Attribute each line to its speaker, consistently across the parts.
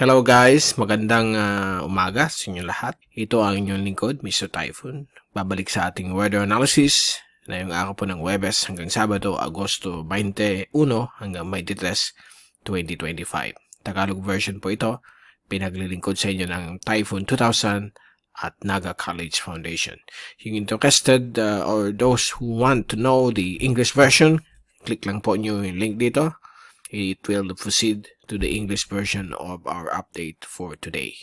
Speaker 1: Hello guys, magandang umaga sa inyo lahat. Ito ang inyong lingkod, Mr. Typhoon. Babalik sa ating weather analysis na yung araw po ng Huwebes hanggang Sabado, Agosto 21 hanggang 23, 2025. Tagalog version po ito. Pinaglilingkod sa inyo ng Typhoon 2000 at Naga College Foundation. Yung interested or those who want to know the English version, click lang po nyo yung link dito. It will proceed to the English version of our update for today.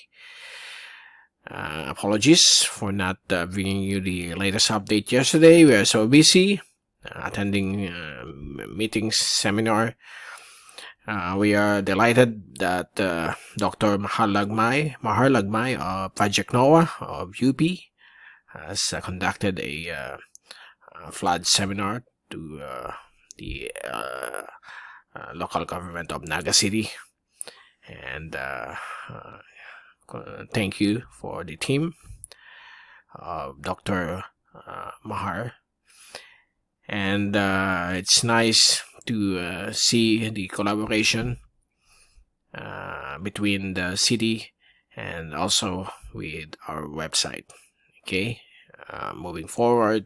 Speaker 1: Apologies for not bringing you the latest update yesterday. We are so busy attending meetings, seminar. We are delighted that Dr. Mahar Lagmay of Project NOAA of UP has conducted a flood seminar to the local government of Naga City, and thank you for the team of Dr. Mahar, and it's nice to see the collaboration between the city and also with our website. Okay, moving forward,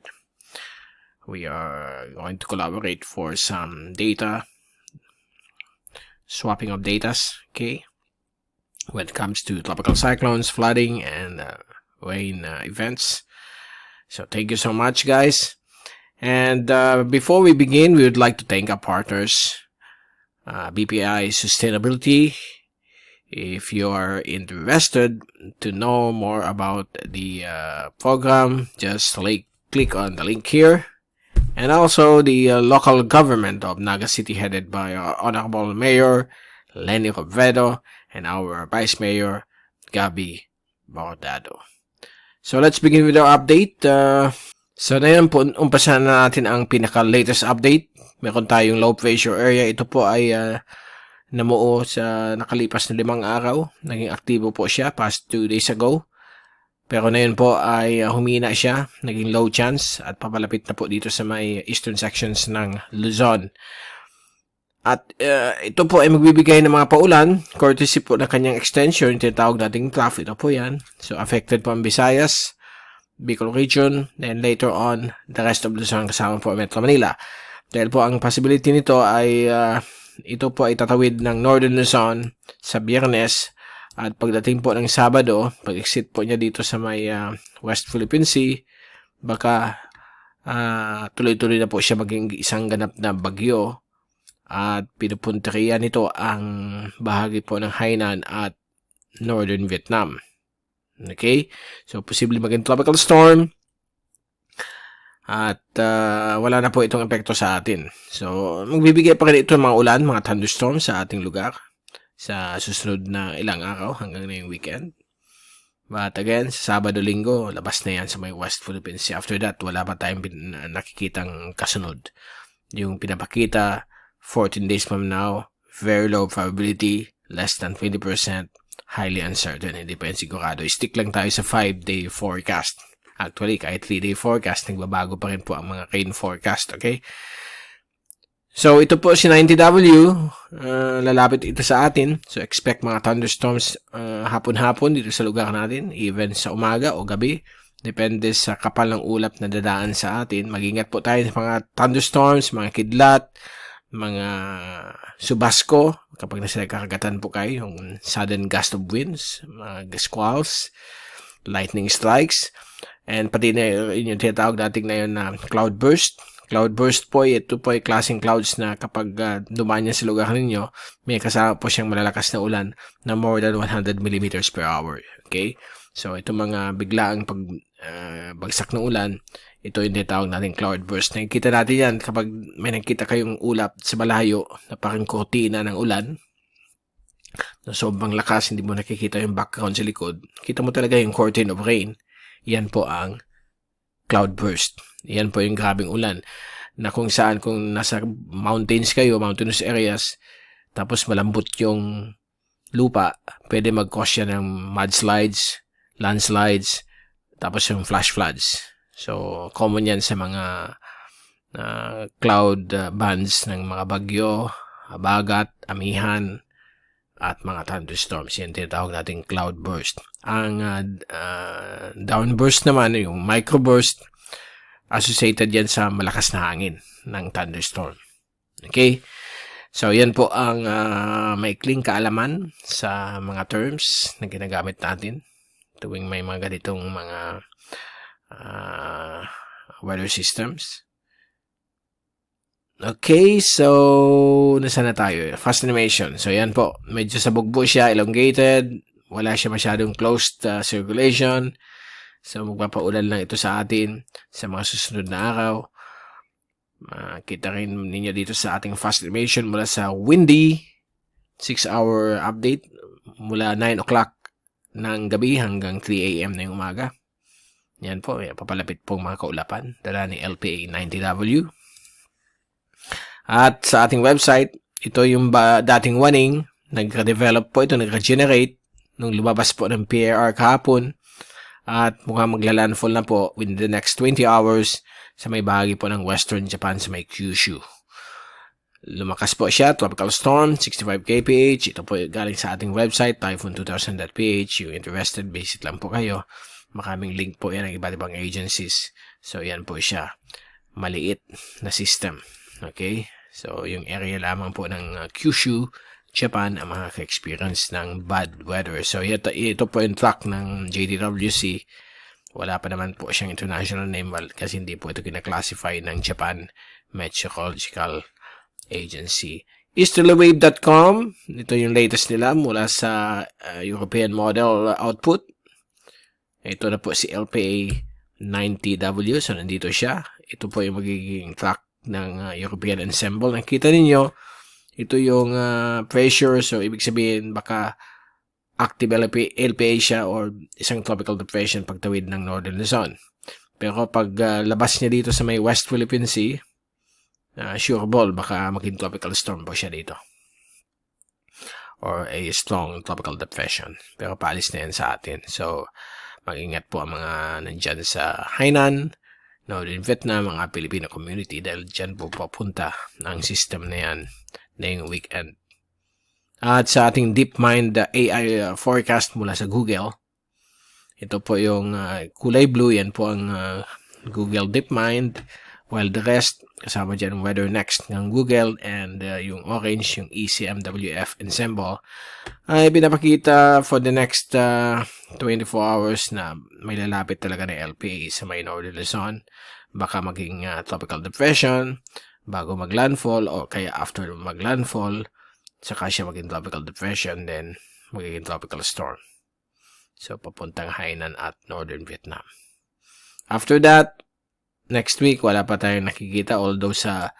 Speaker 1: we are going to collaborate for some data swapping of data, okay, when it comes to tropical cyclones, flooding, and rain events. So thank you so much, guys. And before we begin, we would like to thank our partners, BPI Sustainability. If you are interested to know more about the program, just click on the link here. And also the local government of Naga City, headed by our Honorable Mayor Lenny Robredo and our Vice Mayor Gabby Bordado. So let's begin with our update. So ngayon po, umpisahan na natin ang pinaka-latest update. Meron tayong low pressure area. Ito po ay namuo sa nakalipas na 5 araw. Naging aktibo po siya past 2 days ago. Pero ngayon po ay humina siya, naging low chance at papalapit na po dito sa may eastern sections ng Luzon. At ito po ay magbibigay ng mga paulan, courtesy po ng kanyang extension, tinatawag nating trough. Ito po yan. So affected po ang Visayas, Bicol region, then later on, the rest of Luzon kasama po Metro Manila. Dahil po ang possibility nito ay ito po ay tatawid ng Northern Luzon sa Biyernes. At pagdating po ng Sabado, pag-exit po niya dito sa may West Philippine Sea, baka tuloy-tuloy na po siya maging isang ganap na bagyo. At pinupunteriya nito ang bahagi po ng Hainan at Northern Vietnam. Okay? So, posible maging tropical storm. At wala na po itong epekto sa atin. So, magbibigay pa rin ito ng mga ulan, mga thunderstorms sa ating lugar sa susunod na ilang araw hanggang na yung weekend. But again, sa Sabado-Linggo, labas na yan sa may West Philippine Sea. After that, wala pa tayong nakikitang kasunod. Yung pinapakita, 14 days from now, very low probability, less than 20%, highly uncertain, hindi pa yan sigurado. Stick lang tayo sa 5-day forecast. Actually, kahit 3-day forecast, nagbabago pa rin po ang mga rain forecast, okay? So, ito po si 90W, lalapit ito sa atin. So, expect mga thunderstorms hapon-hapon dito sa lugar natin, even sa umaga o gabi. Depende sa kapal ng ulap na dadaan sa atin. Mag-ingat po tayo sa mga thunderstorms, mga kidlat, mga subasko. Kapag nasa kakagatan po kayo, yung sudden gust of winds, mga squalls, lightning strikes, and pati na yung tinatawag natin ngayon na cloud burst. Cloud burst po, ito po ay klaseng clouds na kapag dumaan yan sa lugar ninyo, may kasama po siyang malalakas na ulan na more than 100 millimeters per hour. Okay? So, ito mga biglaang bagsak ng ulan, ito yung tinatawag natin cloud burst. Nakikita natin yan kapag may nakita kayong ulap sa malayo na parang kortina ng ulan, na sobrang lakas, hindi mo nakikita yung background sa likod. Kita mo talaga yung curtain of rain. Yan po ang cloud burst. Yan po yung grabing ulan na kung saan, kung nasa mountains kayo, mountainous areas, tapos malambot yung lupa, pwede mag-cause yan ng mudslides, landslides, tapos yung flash floods. So, common yan sa mga cloud bands ng mga bagyo, habagat, amihan, at mga thunderstorms. Yan tinatawag nating cloudburst. Ang downburst naman, yung microburst, associated yan sa malakas na hangin ng thunderstorm. Okay? So, yan po ang maikling kaalaman sa mga terms na ginagamit natin tuwing may mga ganitong mga weather systems. Okay, so nasa na tayo? Fast animation. So, yan po. Medyo sabog po siya, elongated. Wala siya masyadong closed circulation. So, magpapaulan lang ito sa atin sa mga susunod na araw. Kita rin ninyo dito sa ating fast animation mula sa windy 6-hour update mula 9 o'clock ng gabi hanggang 3 a.m. na yung umaga. Yan po, papalapit pong mga kaulapan. Dala ni LPA 90W. At sa ating website, ito yung dating warning. Nagka-develop po ito, nagka-generate nung lumabas po ng PAR kahapon. At mukhang magla-landfall na po within the next 20 hours sa may bahagi po ng Western Japan sa may Kyushu. Lumakas po siya, tropical storm, 65 kph. Ito po galing sa ating website, typhoon2000.ph. Yung interested, visit lang po kayo. Maraming link po yan ng iba't ibang agencies. So, yan po siya. Maliit na system. Okay? So, yung area lamang po ng Kyushu, Japan, ang makaka-experience ng bad weather. So, ito po yung track ng JDWC. Wala pa naman po siyang international name kasi hindi po ito kina-classify ng Japan Meteorological Agency. Easterlywave.com. Ito yung latest nila mula sa European model output. Ito na po si LPA 90W. So, nandito siya. Ito po yung magiging track ng European ensemble. Nakita ninyo, ito yung pressure. So, ibig sabihin, baka active LPA siya or isang tropical depression pagtawid ng Northern Luzon. Pero pag labas niya dito sa may West Philippine Sea, sure ball, baka maging tropical storm po siya dito. Or a strong tropical depression. Pero paalis na yan sa atin. So, mag-ingat po ang mga nandyan sa Hainan, Northern Vietnam, mga Filipino community dahil dyan po papunta ang system na yan na yung weekend. At sa ating DeepMind AI forecast mula sa Google, ito po yung kulay blue, yan po ang Google DeepMind, while the rest, kasama dyan Weather Next ng Google, and yung orange, yung ECMWF ensemble, ay pinapakita for the next 24 hours na may lalapit talaga na LPA sa may Northern Luzon. Baka maging tropical depression bago maglandfall o kaya after maglandfall, saka siya maging tropical depression, then magiging tropical storm. So, papuntang Hainan at Northern Vietnam. After that, next week, wala pa tayong nakikita. Although sa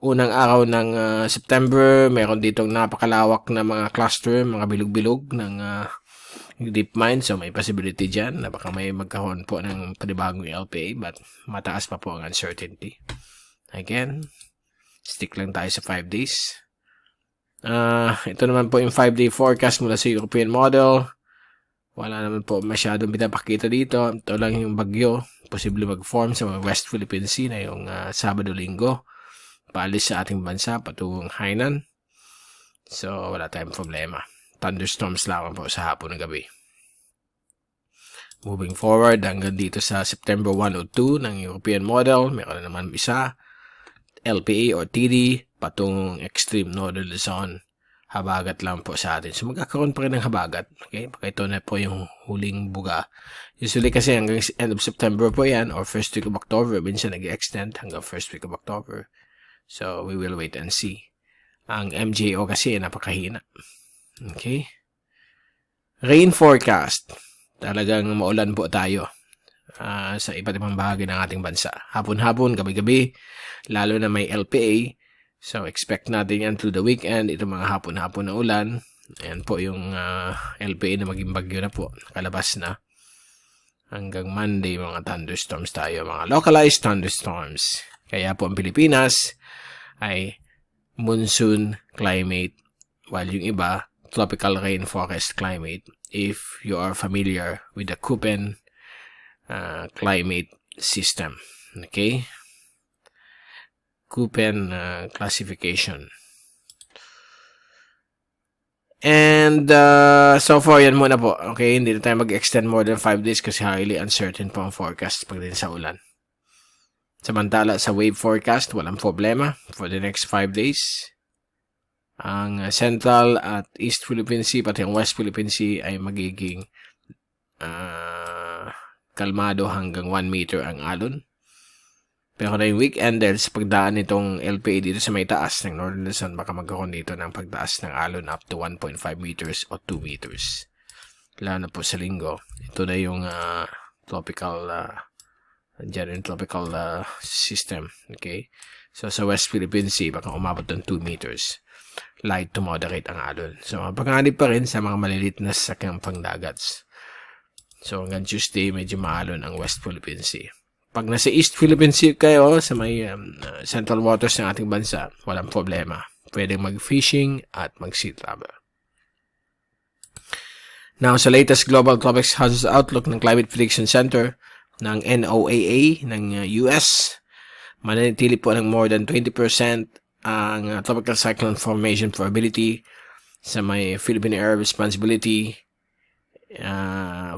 Speaker 1: unang araw ng September, meron ditong napakalawak na mga cluster, mga bilog-bilog ng DeepMind. So, may possibility dyan na baka may magkaroon po ng panibagong LPA, but mataas pa po ang uncertainty. Again, stick lang tayo sa 5 days. Ito naman po yung 5-day forecast mula sa European model. Wala naman po masyadong pinapakita dito. Ito lang yung bagyo. Posible mag-form sa West Philippine Sea na yung Sabado-Linggo. Paalis sa ating bansa patungong Hainan. So, wala tayong problema. Thunderstorms lamang po sa hapon ng gabi. Moving forward, hanggang dito sa September 1 o 2 ng European model, meron na naman isa, LPA or TD, patungong extreme Northern Luzon, habagat lang po sa atin. So, magkakaroon pa rin ng habagat. Okay? Baka ito na po yung huling buga. Usually kasi hanggang end of September po yan, or first week of October, minsan nag-extend hanggang first week of October. So, we will wait and see. Ang MJO kasi napakahina. Okay? Rain forecast. Talagang maulan po tayo sa iba't ibang bahagi ng ating bansa. Hapon-hapon, gabi-gabi, lalo na may LPA. So, expect natin yan through the weekend. Ito mga hapon-hapon na ulan. Ayan po yung LPA na maging bagyo na po. Nakalabas na. Hanggang Monday, mga thunderstorms tayo. Mga localized thunderstorms. Kaya po ang Pilipinas ay monsoon climate. While yung iba, tropical rainforest climate. If you are familiar with the Köppen climate system. Okay? Köppen classification. And so far, yan muna po. Okay, hindi na tayo mag-extend more than 5 days kasi highly uncertain po ang forecast pagdating sa ulan. Samantala, sa wave forecast, walang problema for the next 5 days. Ang Central at East Philippine Sea, pati ang West Philippine Sea ay magiging kalmado hanggang 1 meter ang alon. Pero na yung weekend, dahil sa pagdaan nitong LPA dito sa may taas ng Northern Luzon, baka magkaroon dito ng pagtaas ng alon up to 1.5 meters o 2 meters. Lalo na po sa linggo. Ito na yung tropical system. Okay? So, sa West Philippine Sea, baka umabot ng 2 meters. Light to moderate ang alon. So, mapaghanip pa rin sa mga malilit na sasakyang pangdagats. So, hanggang Tuesday, medyo maalon ang West Philippine Sea. Pag nasa East Philippine Sea kayo, sa may central waters ng ating bansa, walang problema. Pwedeng mag-fishing at mag-sea travel. Now, sa latest Global Tropics Hazards Outlook ng Climate Prediction Center ng NOAA ng US, mananatili po ng more than 20% ang tropical cyclone formation probability sa may Philippine Air Responsibility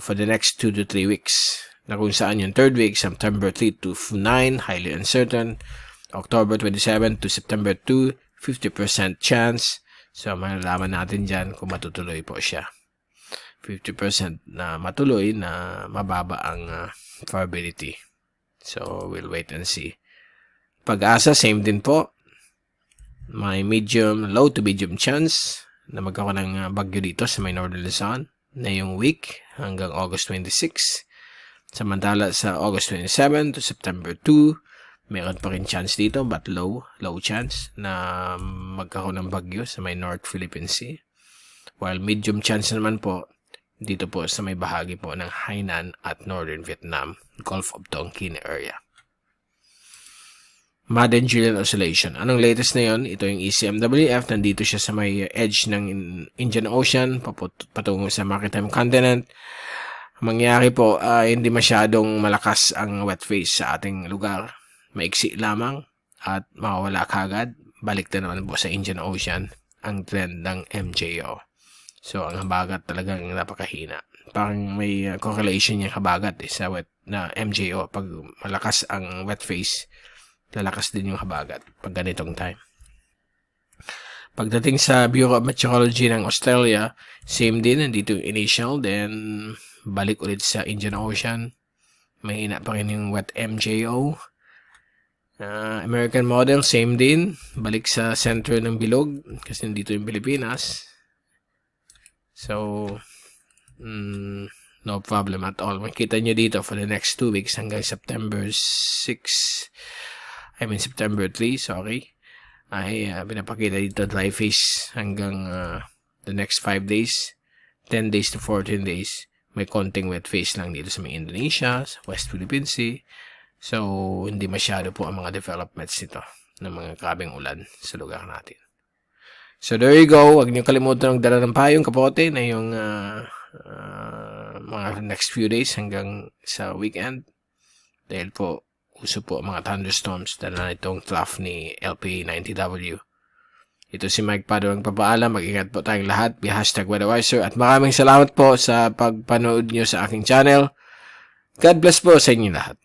Speaker 1: for the next 2 to 3 weeks. Na kung saan yung third week, September 3 to 9, highly uncertain. October 27 to September 2, 50% chance. So, malalaman natin dyan kung matutuloy po siya. 50% na matuloy na mababa ang probability. So, we'll wait and see. Pag-asa, same din po. May low to medium chance na magkaroon ng bagyo dito sa may Northern Luzon na yung week hanggang August 26. Samantala sa August 27 to September 2, meron pa rin chance dito but low chance na magkaroon ng bagyo sa may North Philippine Sea. While medium chance naman po dito po sa may bahagi po ng Hainan at Northern Vietnam, Gulf of Tonkin area. Madden Julian Oscillation. Anong latest na yon? Ito yung ECMWF. Nandito siya sa may edge ng Indian Ocean patungo sa Maritime Continent. Mangyari po, hindi masyadong malakas ang wet phase sa ating lugar. Maiksi lamang at mawawala kagad. Balik na naman po sa Indian Ocean ang trend ng MJO. So, ang habagat talagang napakahina. Parang may correlation yung habagat sa wet na MJO. Pag malakas ang wet phase, lalakas din yung habagat pag ganitong time. Pagdating sa Bureau of Meteorology ng Australia, same din, nandito yung initial, then balik ulit sa Indian Ocean. Mahina pa rin yung wet MJO. American model, same din. Balik sa center ng bilog kasi nandito yung Pilipinas. So, no problem at all. Makita nyo dito for the next 2 weeks hanggang September 3, ay pinapakita dito dry phase hanggang the next 5 days, 10 days to 14 days. May konting wet phase lang dito sa may Indonesia, sa West Philippine Sea. So, hindi masyado po ang mga developments nito ng mga grabeng ulan sa lugar natin. So, there you go. Huwag niyo kalimutan ng dala ng payong kapote na yung mga next few days hanggang sa weekend. Dahil po, uso po mga thunderstorms dahil na itong trough ni LPA90W. Ito si Mike Pado ang papaalam. Mag-ingat po tayong lahat. Be #WeatherWiser. At maraming salamat po sa pagpanood nyo sa aking channel. God bless po sa inyo lahat.